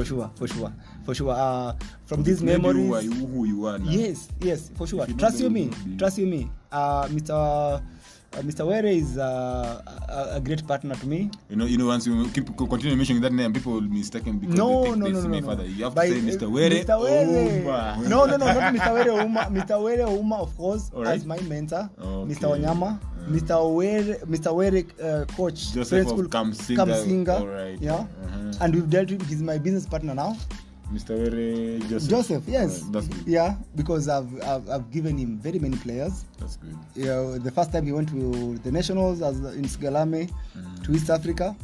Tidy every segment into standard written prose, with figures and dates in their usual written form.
For sure. From these memories, who you are now. Yes, for sure. Trust you me. Mr. Were is a great partner to me. You know, once you continue mentioning that name, people will mistake him because they think my father. You have to say Mr. Were. No, not Mr. Were Uma. Mr. Were Uma, of course, as my mentor. Okay. Mr. Wanyama. Mr. Were coach. Joseph of Kamsinga. All right. Yeah. And we've dealt with, he's my business partner now. Mr. Were Joseph, yes. That's good. Yeah, because I've given him very many players. That's good. Yeah, the first time he went to the Nationals in Sigalame to East Africa,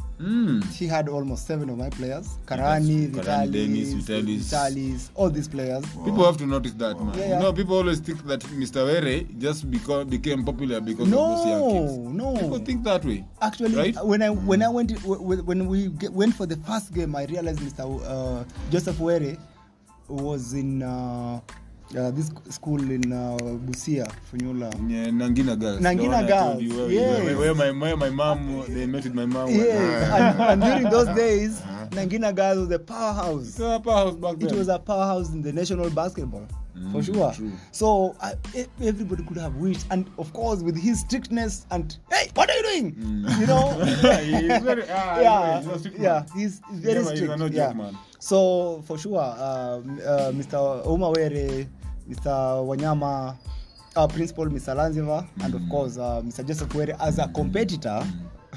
he had almost 7 of my players. Karani, Vitalis, all these players. Wow. People have to notice that, man. Yeah. You know, people always think that Mr. Were just became popular because of those young kids. No. People think that way. Actually, right? when we went for the first game, I realized Mr. Joseph Were was in this school in Busia, Funyula. Yeah, Nangina Girls. Yes. Where my mom, they met with my mom. Yes. and during those days, Nangina Girls was a powerhouse. It was a powerhouse back then. It was a powerhouse in the national basketball, for sure. True. So everybody could have wished, and of course with his strictness and hey, what are you doing? You know. He's very, he's very strict. He's no joke, man. So for sure, Mr. Uma Were, Mr. Wanyama, our principal, Mr. Lanziva, and of course Mr. Joseph Were as a competitor,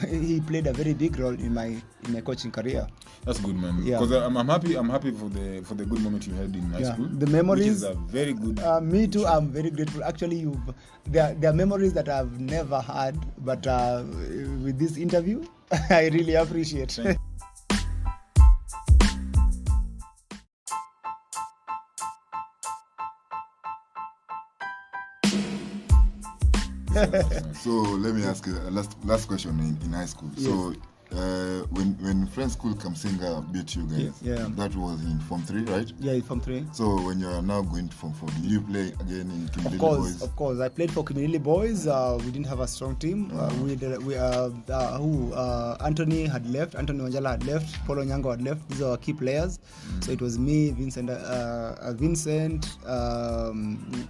he played a very big role in my coaching career. That's good, man. Because I'm happy for the good moment you had in high school. The memories, which is a very good. Me too. I'm very grateful. Actually, there are memories that I've never had, but with this interview, I really appreciate. So let me ask you a last question in high school. Yes. So when Friends School Kamsinga beat you guys, that was in Form 3, right? Yeah, in Form 3. So when you are now going to Form 4, did you play again in Kimilili Boys? Of course. I played for Kimilili Boys. We didn't have a strong team. Anthony had left. Anthony Wanjala had left. Paulo Nyango had left. These are our key players. So it was me, Vincent,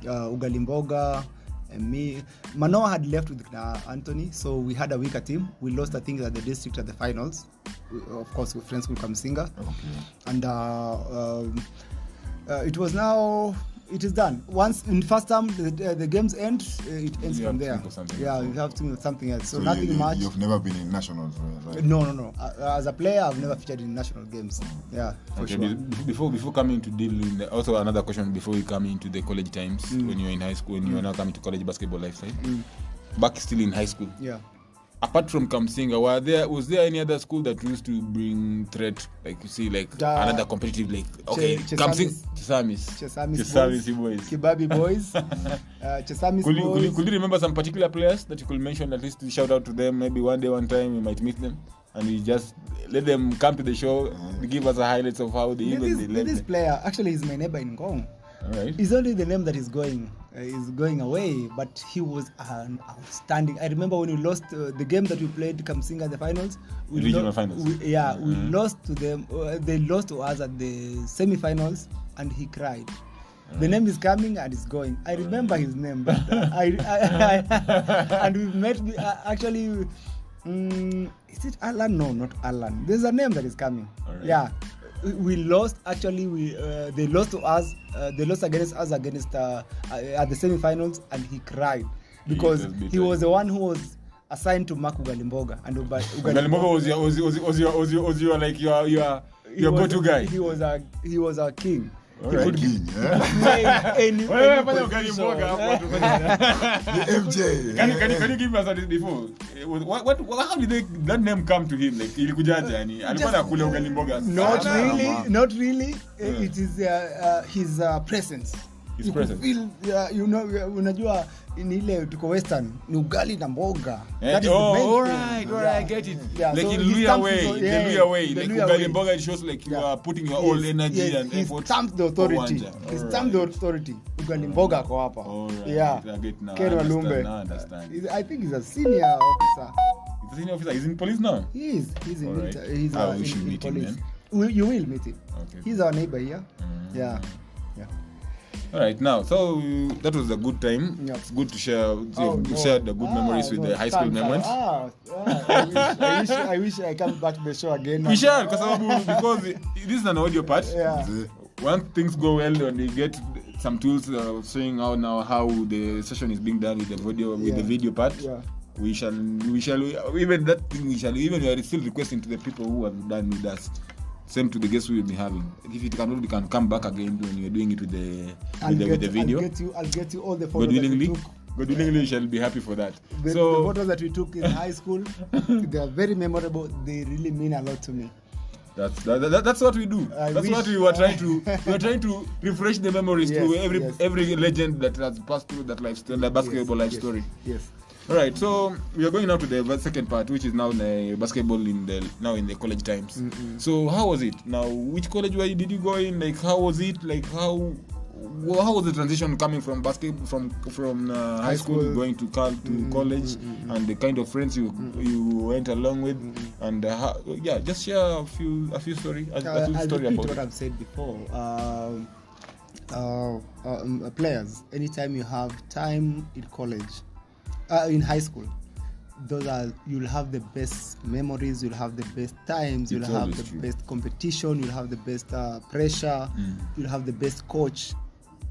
Ugalimboga, and me. Manoa had left with Anthony, so we had a weaker team. We lost, I think, at the district at the finals. Of course, with Friends School Kamsinga. Okay. And it is done. Once in first term, the games end, it ends from there. Yeah, you have to do something else. So nothing much. You've never been in nationals, right? No. As a player, I've never featured in national games. Yeah, for sure. Before coming to deal in also another question before we come into the college times, when you're in high school, when you are now coming to college basketball lifestyle, back still in high school. Yeah. Apart from Kamsinga, was there any other school that used to bring threat, like you see, like another competitive, like Chesamis boys, Kibabi boys, Chesamis boys. Could you remember some particular players that you could mention, at least to shout out to them? Maybe one time we might meet them, and we just let them come to the show, give us the highlights of how they this player actually is my neighbor in Ngong. Right. It's only the name that is going away, but he was an outstanding. I remember when we lost the game that we played Kamsinga the finals. Regional finals. We lost to them. They lost to us at the semi-finals, and he cried. The name is coming and it's going. I remember his name, but and we've met. Actually, is it Alan? No, not Alan. There's a name that is coming. Right. Yeah. We lost. Actually, they lost to us. They lost against us at the semi-finals, and he cried because he was the one who was assigned to Mark Ugalimboga, and Ugalimboga was your like your go-to guy. He was our king. He could play any MJ. Can you give us a before? How did that name come to him? Like ilikujaje yani? Alikuwa anakula Ugalimboga. Not really. It is his presence. His presence. Feel, unajua in ile tuko western ni ugali na mboga. That is all right, I get it. Yeah, like so in Luya way, like ugali mboga, it shows like you are putting your all energy and effort. He stamped the authority. Ugali mboga kwa hapa. Yeah. I get now. Ken Walumbe. I think he's a senior officer. He's a senior officer. He's in police now. He's in we should meet him, man. You will meet him. Okay. He's our neighbor here. Yeah. All right, now, so that was a good time. Yeah. It's good to share. Shared the good memories with the high school moments. I wish I come back to the show again. We share because this is an audio part. Yeah. Once things go well and we get some tools showing how the session is being done with the video part. Yeah. We shall even that thing we are still requesting to the people who have done with us. Same to the guests we will be having. If it can, we can come back again when you're doing it with the video. I'll get you all the photos that we took. God willingly, we shall be happy for that. The photos that we took in high school, they are very memorable. They really mean a lot to me. That's what we do. What we were trying to. We are trying to refresh the memories to every legend that has passed through that lifestyle, the basketball life story. Yes. All right, so we are going now to the second part, which is now the basketball in the college times. Mm-hmm. So how was it? Now, which college did you go in? Like, how was it? Like, how was the transition coming from basketball from high school going to college, and the kind of friends you went along with, and just share a few story. I'll story repeat about what I've said before. Players, anytime you have time in college. In high school, you'll have the best memories, you'll have the best times, you'll have the best competition, you'll have the best pressure, you'll have the best coach,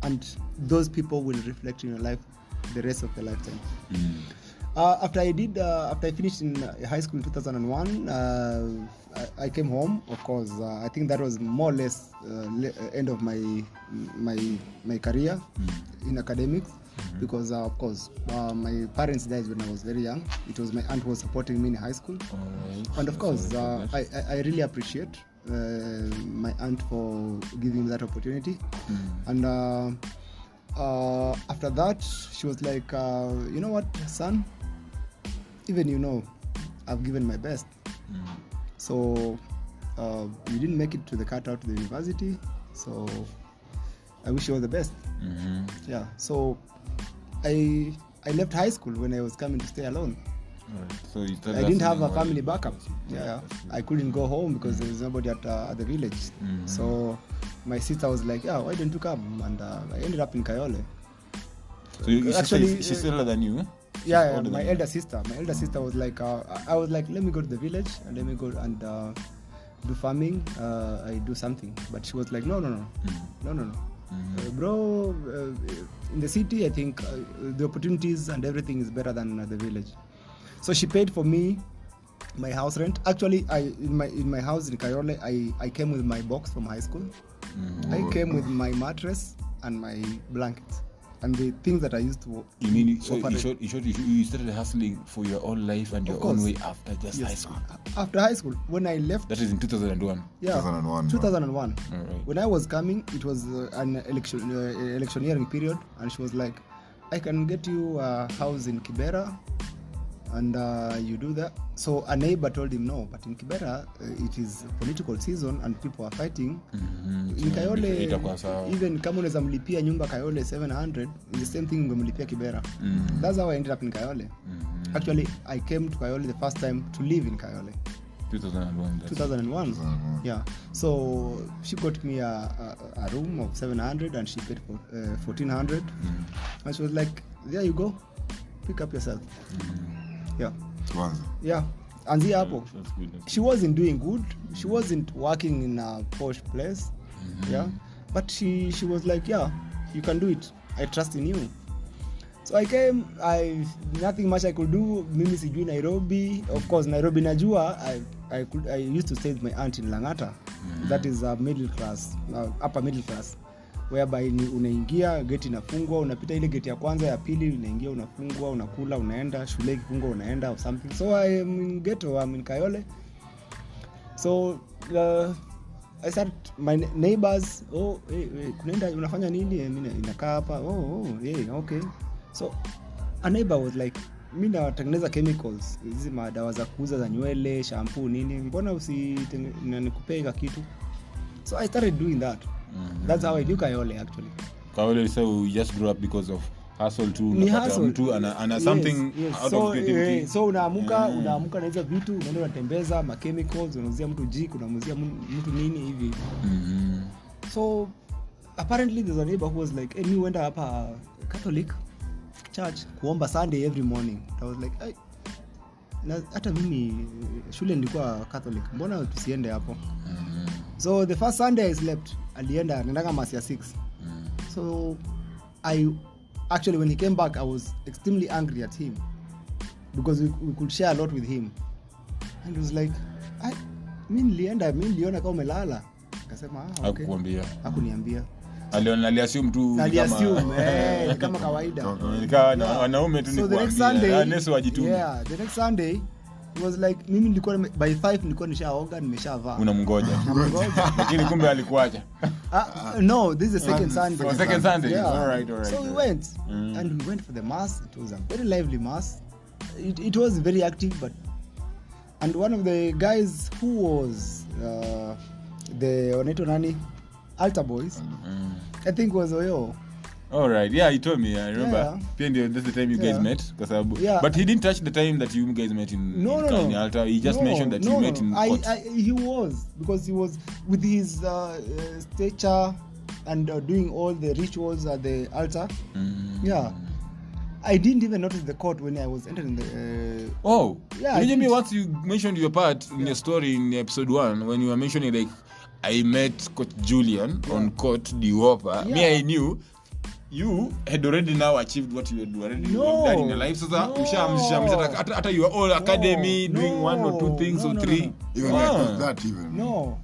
and those people will reflect in your life the rest of the lifetime. After I finished in high school in 2001, I came home. Of course, I think that was more or less end of my career in academics. Because of course my parents died when I was very young. It was my aunt who was supporting me in high school, and of course I really appreciate my aunt for giving me that opportunity. And after that she was like, you know what, son, even I've given my best, so you didn't make it to the cutout to the university, so I wish you all the best. Yeah, so I left high school when I was coming to stay alone. So I didn't have a family backup. Yeah, I couldn't go home because there was nobody at the village. So my sister was like, why don't you come? And I ended up in Kayole. So actually, she's older than you? Yeah, my elder sister. My elder sister was like, I was like, let me go to the village and let me go and do farming. I do something. But she was like, no. Bro, in the city, I think the opportunities and everything is better than the village. So she paid for me my house rent. Actually, in my house in Kayole, I came with my box from high school. I came with my mattress and my blankets and the things that I used to. You mean you started hustling for your own life and your own way after just high school? After high school, when I left. That is in 2001. Yeah, 2001. All right. When I was coming, it was an electioneering period, and she was like, I can get you a house in Kibera, and you do that. So a neighbor told him no, but in Kibera it is political season and people are fighting. In Kayole, even kama unaweza mlipia nyumba Kayole 700, the same thing ungemlipia Kibera. That's how I ended up in Kayole. Actually, I came to Kayole the first time to live in Kayole. 2001. Yeah. So she got me a room of 700 and she paid for 1400. And she was like, there you go, pick up yourself. Yeah. Yeah. And the apple. She wasn't doing good. She wasn't working in a posh place. Yeah. But she was like, yeah, you can do it. I trust in you. So I came, nothing much I could do. Mimi sijui Nairobi. Of course, Nairobi najua. I used to stay with my aunt in Langata. That is a middle class, upper middle class. Whereby unaingia, geti inafungwa, unapita ile geti ya kwanza, ya pili, unaingia, unafungwa, unakula, unaenda, shule ikifungwa, unaenda or something. So I am in ghetto, I'm in Kayole. So I started, my neighbors, kunaenda, unafanya nini? Mimi inakaa hapa. Yeah, okay. So a neighbor was like, mimi natengeneza chemicals, hizi madawa za kuuza za nywele, shampoo nini, mbona nikupea kitu? So I started doing that. That's how I knew Kayole actually. Kayole, so you just grew up because of hustle tu Ni unapata hustle. mtu ana something out of creativity. So unaamka na hizo vitu unaenda unatembeza ma chemicals unauzia mtu jik unauzia mtu nini hivi. So apparently there's a neighbor who was like me went hapa Catholic church kuomba Sunday every morning. I was like na hata mimi shule nilikuwa Catholic, mbona tusiende hapo? So the first Sunday I slept, alienda nendanga mass ya 6. So actually when he came back I was extremely angry at him because we could share a lot with him, and he was like mimi niliona kama umelala. Akasema okay. Hakuniambia. Aliassume tu kama kawaida. Wanaume tu ni kuambia. Neso wajitume. Yeah, the next Sunday it was like mimi nilikuwa by 5 nilikuwa nishaoga nimeshavaa. Unamngoja. Lakini kumbe alikuacha. No, this is the second Sunday. Oh, second Sunday. Yeah. All right. So we went and we went for the mass. It was a very lively mass. It was very active, and one of the guys who was the Oneto Nani altar boys, I think was Oyo. All right. Yeah, he told me. I remember. Yeah. That's the time you guys met. But he didn't touch the time that you guys met in the altar. He just mentioned that you met in court. He was, because he was with his stature and doing all the rituals at the altar. Yeah. I didn't even notice the court when I was entering the... Yeah. You know, once you mentioned your part in your story in episode 1, when you were mentioning like, I met Coach Julian on court, the Whopper. Yeah. Me, I knew you had already now achieved what you had already done in your life. So after you were all academy, doing 1 or 2 things or 3. Even that even. No.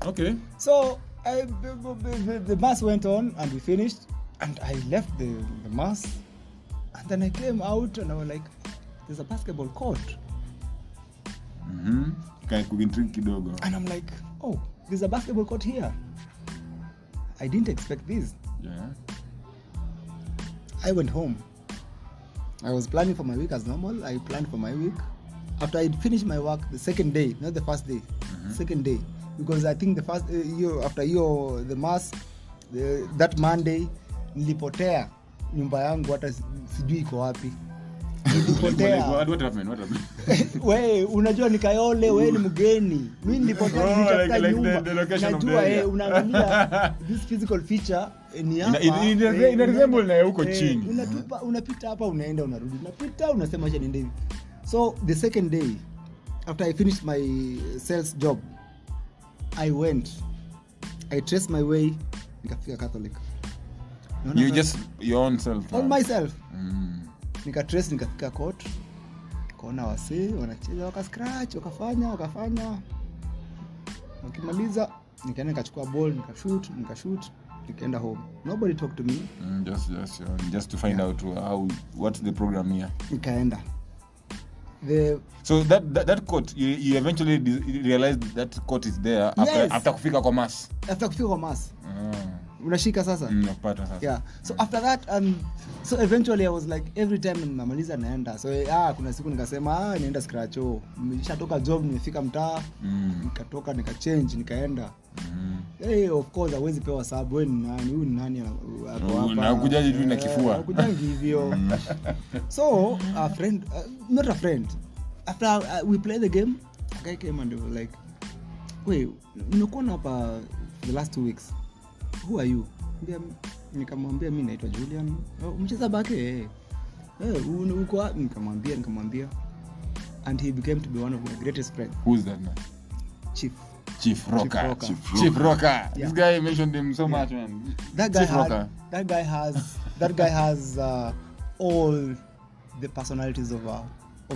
Okay. So the mass went on and we finished, and I left the mass, and then I came out and I was like, there's a basketball court. And I'm like, there's a basketball court here. I didn't expect this. Yeah. I went home. I was planning for my week as normal. I planned for my week. After I finished my work, the second day, not the first day, second day, because I think the first after the mass, that Monday, nilipotea nyumba yangu hata sijui iko wapi. Nilipotea. What happened? Wewe unajua nikayole, wewe ni mgeni. Mimi nilipotea nilitafuta nyumba. Najua unaangalia this physical feature ni hapa. Ina resemble na huko chini. Unapita hapa unaenda unarudi. Unapita unasema acha niende hivi. So the second day after I finished my sales job, I traced my way nikafika Catholic. You just your own self. On myself. Nikafika court. Kaona wasee wanacheza wakascratch, wakafanya. Wakimaliza nikaenda nikachukua ball, nikashoot, nikaenda home. Nobody talked to me. Just to find out what's the program here. Nikaenda. So that court you eventually realized that court is there after kufika kwa mass. After kufika kwa mass. Unashika sasa? Napata sasa. Yeah. So after that so eventually I was like every time namaliza naenda. So kuna siku nikasema nienda scratch. Nimeshatoka job nimefika mtaa. Nikatoka nikachange nikaenda. Of course hawezi pewa sababu wewe ni nani? Huyu ni nani hapo hapa? Na kujaji tu na kifua. Kujangi hivyo. So not a friend. After we played the game, a guy came and they were like, "Wait, nimekuona hapa for the last 2 weeks. Who are you?" Nikamwambia mimi naitwa Julian. Mcheza bake. Uko wapi? Nikamwambia. And he became to be one of my greatest friends. Who's that man? Chief Rocker. Yeah. This guy mentioned him so much, man. That guy has all the personalities of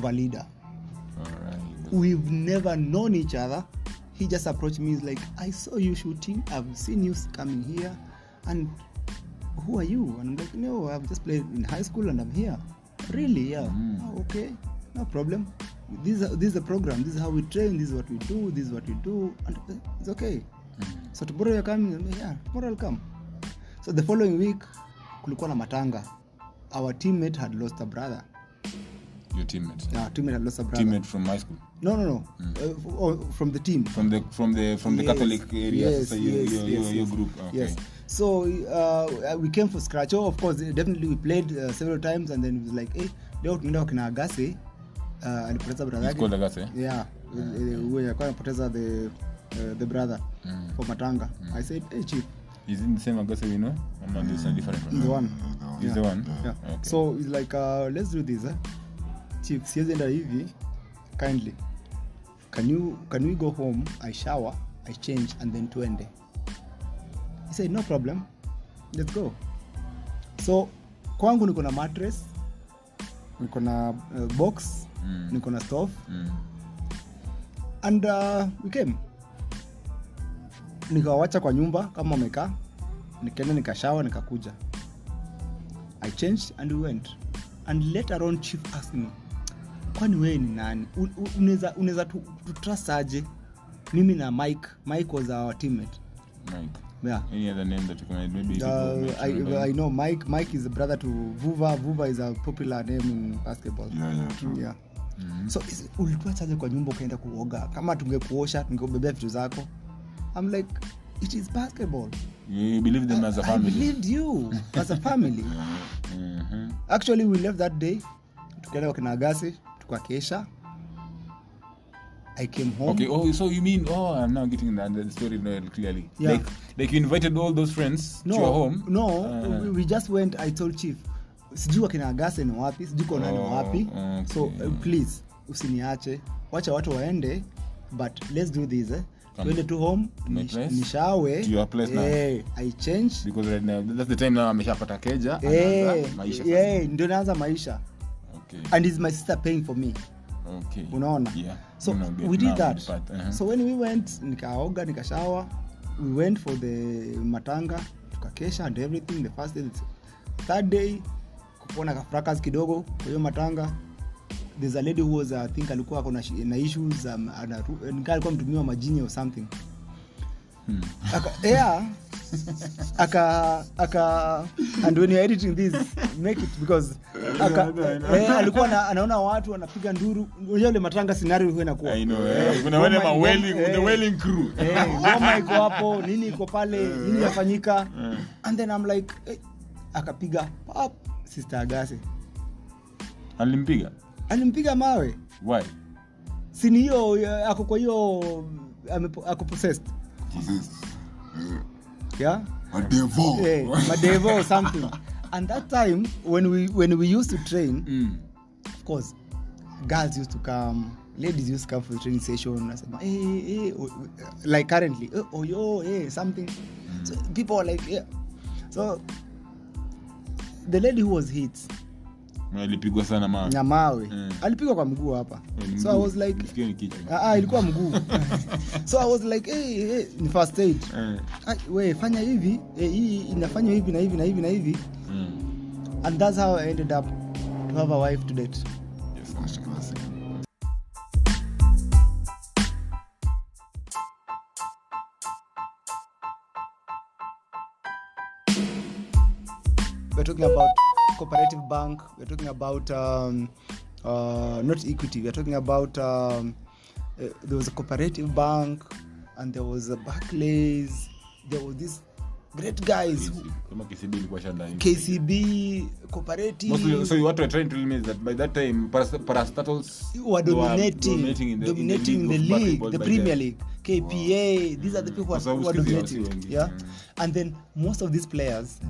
a leader. All right. We've never known each other. He just approached me. He's like, "I saw you shooting. I've seen you coming here. And who are you?" And I'm like, "No, I've just played in high school and I'm here." "Really?" "Yeah." "Okay, no problem. This is the program. This is how we train. This is what we do. This is what we do." And it's okay. "So tomorrow you're coming?" "Yeah, tomorrow I'll come." So the following week, kulikuwa na matanga. Our teammate had lost a brother. Your teammate? Yeah, teammate had lost a brother. Teammate from high school? No. From the team. From the Catholic area. Yes, your group. Okay. Yes. So we came for scratch. Of course, definitely we played several times, and then it was like, hey, leo tunaenda kwa Agase. Alipoteza brother yake. It's called Agase. Yeah. We alikuwa anapoteza the brother for matanga. I said, hey chief, is it the same Agase we know? Or is it different one? The one. Is the one? Yeah. Okay. So it's like let's do this. Chief, siwezi enda hivi. Kindly. Can we go home? I shower, I change, and then tuende. He said, no problem. Let's go. So kwangu niko na mattress, niko na box, niko na stove. And we came. Nikawacha kwa nyumba kama wamekaa. Nikaenda nikashower nikakuja. I changed and we went. And later on chief asked me, kwani wewe ni nani? Unaweza tu trust aje? Mimi na Mike was our teammate. Mike. Yeah. Any other name that you can maybe I know Mike is the brother to Vuva is a popular name in basketball. Yeah, true. Yeah. So ulikuwa chaje kwa nyumba ukaenda kuoga? Kama tungekuosha tungekubebea vitu zako. I'm like, it is basketball. You believe them as a family. I believed you as a family. Actually we left that day. Tukaenda kwa Agase, tukakesha. I came home. Okay, so you mean, I'm now getting the story clearly. Yeah. Like you invited all those friends to your home? No, we just went. I told chief, sijui wakina Agase ni wapi, sijui kwa nani wapi. Okay. So please, usiniache. Wacha watu waende, but let's do this. Tuende to home, nishawe. To your place now. I change. Because right now, that's the time now ameshapata keja. Maisha. Ndio naanza maisha. Okay. And it's my sister paying for me. Okay. Unaona? Yeah. So we did that. So when we went, nikaoga, nikashower, we went for the matanga, tukakesha and everything. The first day, the third day, kupona kafrakas kidogo kwa hiyo matanga. There's a lady who was, I think alikuwa na issues, alikuwa mtumiwa majini or something. And when you're editing this, make it because alikuwa anaona watu wanapiga nduru. Unajua ile matanga scenario huwa inakuwa. I know. Kuna wale the wailing crew. Ngoma iko hapo, nini iko pale, nini yafanyika. And then I'm like, akapiga pop Sister Agase. Alimpiga mawe. Why? Sini hiyo ako kwa hiyo ako possessed. Yeah. Madevo or something. And that time when we used to train, of course, girls used to come, ladies used to come for the training session. I said, hey, like currently, something. So people were like, yeah. So the lady who was hit, alipigwa sana mawe. Na mawe. Alipigwa kwa mguu hapa. So I was like, ilikuwa mguu. So I was like, hey, ni first aid. Wewe fanya hivi, hii inafanywa hivi na hivi na hivi na hivi. And that's how I ended up to have a wife to date. Yes, that's classic. We're talking about cooperative bank. We're talking about not equity. We're talking about there was a cooperative bank and there was a Barclays. There was these great guys. KCB cooperative. So what we're trying to tell me is that by that time parastatals were dominating the league, the Premier League, KPA. Wow. These are the people who were dominating. Yeah, and then most of these players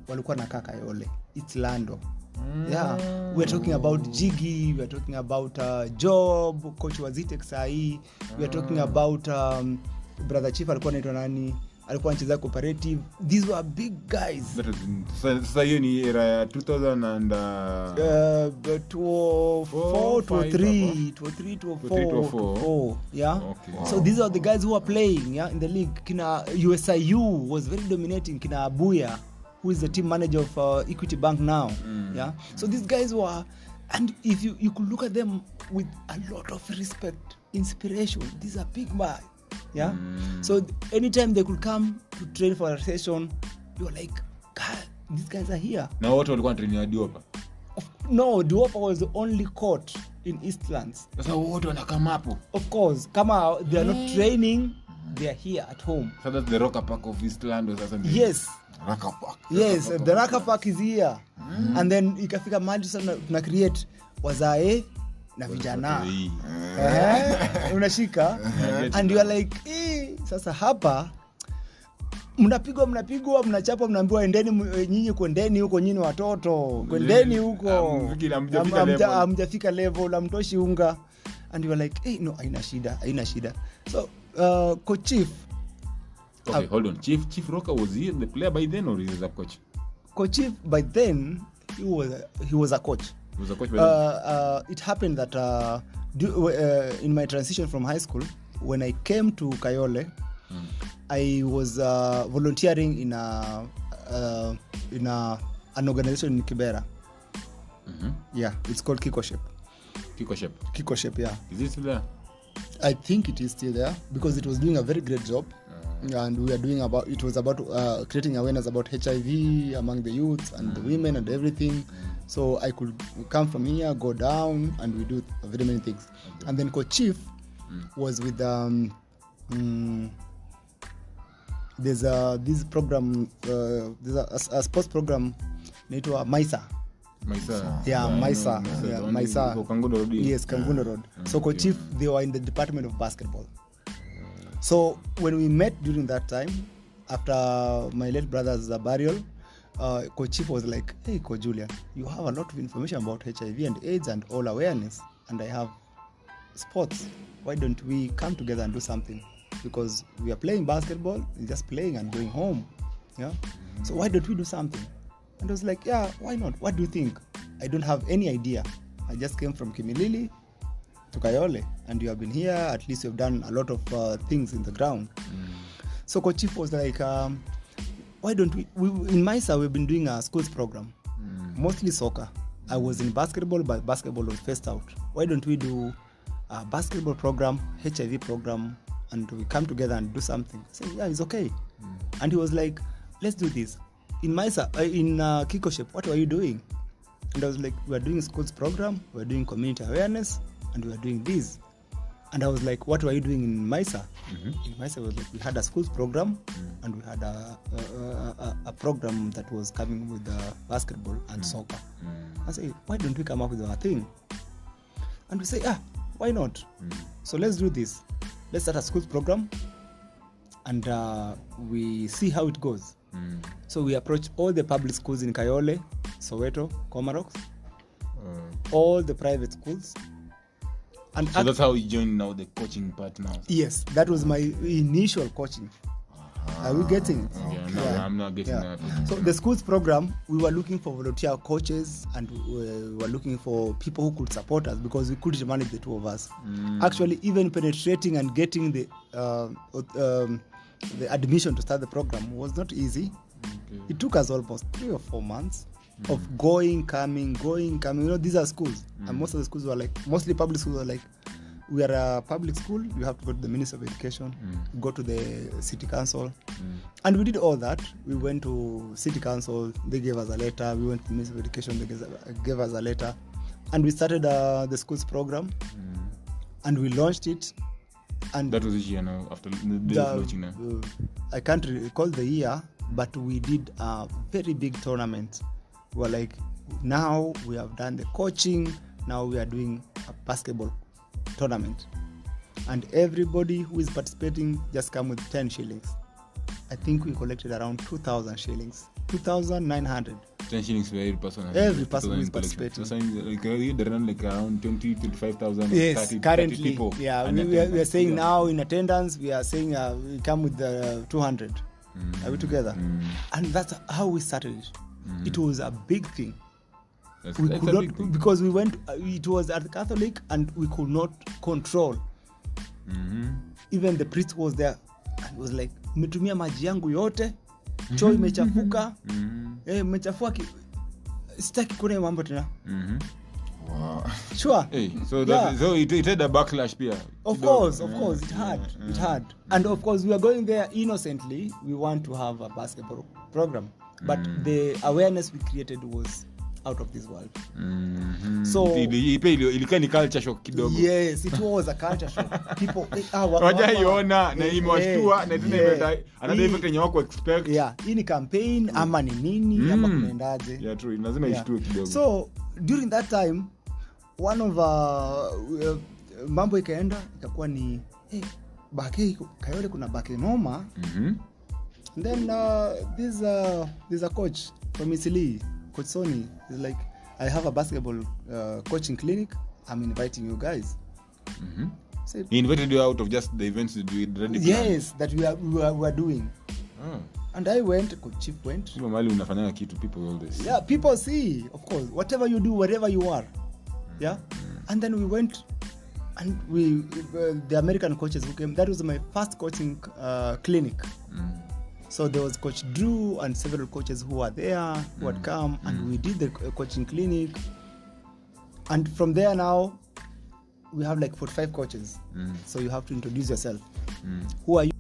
walikuwa na kaka yole. It's Lando. Yeah, we're talking about Jiggy, we're talking about Job, coach wa Zitek sahi. We're talking about brother Chief alikuwa anaitwa nani? Alikuwa anacheza cooperative. These were big guys. Sasa hiyo ni era ya 2000 and 2003, yeah. Okay. Wow. So these are the guys who are playing, yeah, in the league. Kina USIU was very dominating. Kina Abuya, who is the team manager of Equity Bank now. Yeah. So these guys were, and if you could look at them with a lot of respect, inspiration. These are big guys. Yeah. So anytime they could come to train for a session, you were like, God, these guys are here. Now what walikuwa training Diopa? No, Diopa was the only court in Eastlands. Sasa wote wanakama hapo. Of course, kama they are not training, they are here at home. So that's the Rocker Park of Eastland or something. Yes. Rocker Park. Yes, the Rocker Park is here. And then ikafika mahali sana tuna create wazae na vijana. Unashika and you are like, sasa hapa mnapigwa mnachapa mnaambiwa endeni nyinyi kwendeni huko nyinyi watoto kwendeni huko hamjafika level amtoshi unga and you are like no haina shida. So coach Chief hold on. Chief Rocker was he the player by then or he was a coach? Coach Chief by then he was a coach. He was a coach by then. It happened that in my transition from high school when I came to Kayole I was volunteering in an organization in Kibera. Yeah, it's called Kikoshep, yeah. Is it still there? I think it is still there because it was doing a very great job. And we are doing it was about creating awareness about HIV among the youth and the women and everything. So I could come from here, go down, and we do very many things. And then Coach Chief was with there's this program, there's a sports program naitwa Maisa. Yeah, Maisa. Kangundo Road. Yes, Kangundo Road. So Coach Chief, they were in the department of basketball. So when we met during that time, after my late brother's burial, Coach Chief was like, hey, Coach Julian, you have a lot of information about HIV and AIDS and all awareness, and I have sports. Why don't we come together and do something? Because we are playing basketball, we're just playing and going home. Yeah. So why don't we do something? And I was like, yeah, why not? What do you think? I don't have any idea. I just came from Kimilili to Kayole, and you have been here. At least you've done a lot of things in the ground. So Coach Chief was like, why don't we in Maisa we've been doing a schools program, mostly soccer. I was in basketball, but basketball was phased out. Why don't we do a basketball program, HIV program, and we come together and do something? I said, yeah, it's okay. And he was like, let's do this. In Maisa, in Kikoshep, what were you doing? And I was like, we are doing schools program, we are doing community awareness, and we are doing this. And I was like, what were you doing in Maisa? In Maisa, was like, we had a schools program, and we had a program that was coming with basketball and soccer. I said, why don't we come up with our thing? And we say, why not? So let's do this. Let's start a schools program, and we see how it goes. So we approach all the public schools in Kayole, Soweto, Comarox, all the private schools. And so that's how you join now the coaching part now? Yes, that was my initial coaching. Are we getting it? Yeah, I'm not getting that. So the schools program, we were looking for volunteer coaches, and we were looking for people who could support us because we couldn't manage the two of us. Actually, even penetrating and getting the admission to start the program was not easy. It took us almost 3 or 4 months of going, coming. You know, these are schools, and most of the schools were like, mostly public schools were like, we are a public school, you have to go to the Ministry of Education, go to the City Council. And we did all that. We went to City Council, they gave us a letter. We went to the Ministry of Education, they gave us a letter. And we started the schools program, and we launched it. And that was this year now, after the day of launching now? I can't recall the year, but we did a very big tournament. We were like, now we have done the coaching, now we are doing a basketball tournament, and everybody who is participating just come with 10 shillings. I think we collected around 2,000 shillings, 2,900. 10 shillings for every person. Every person who is participating. So like they run like around 25,000. Yes, 30 people. Yeah, we are saying now in attendance, we are saying we come with 200. Are we together? And that's how we started it. It was a big thing. We could not, because we went, it was at the Catholic, and we could not control. Even the priest was there, and was like, umetumia maji yangu yote, choo imechafuka, imechafua, sitaki kuona mambo tena. Wow. Sure. Hey, so it had a backlash here. Of course, it had. And of course, we are going there innocently. We want to have a basketball program. But the awareness we created was out of this world. So ilikuwa ni culture shock kidogo. Yes, it was a culture shock. People wajaiona na imewashtua na tena another event yenye wako expect. Yeah, hii ni campaign ama ni nini ama kunaendaje? Yeah, true. Lazima ishtue kidogo. So during that time one of mambo ikaenda ikakuwa ni bake Kayole kuna bake noma. And then there's a coach from Italy, Coach Sony. He's like, I have a basketball coaching clinic. I'm inviting you guys. So he invited you out of just the events that we already planned? Yes, that we are doing. And I went, Coach Chief went. Mali unafanya kitu, people always. Yeah, people see, of course, whatever you do, wherever you are. Yeah. And then we went, and the American coaches who came. That was my first coaching clinic. So there was Coach Drew and several coaches who were there, who had come, and we did the coaching clinic. And from there now, we have like 45 coaches. So you have to introduce yourself. Who are you?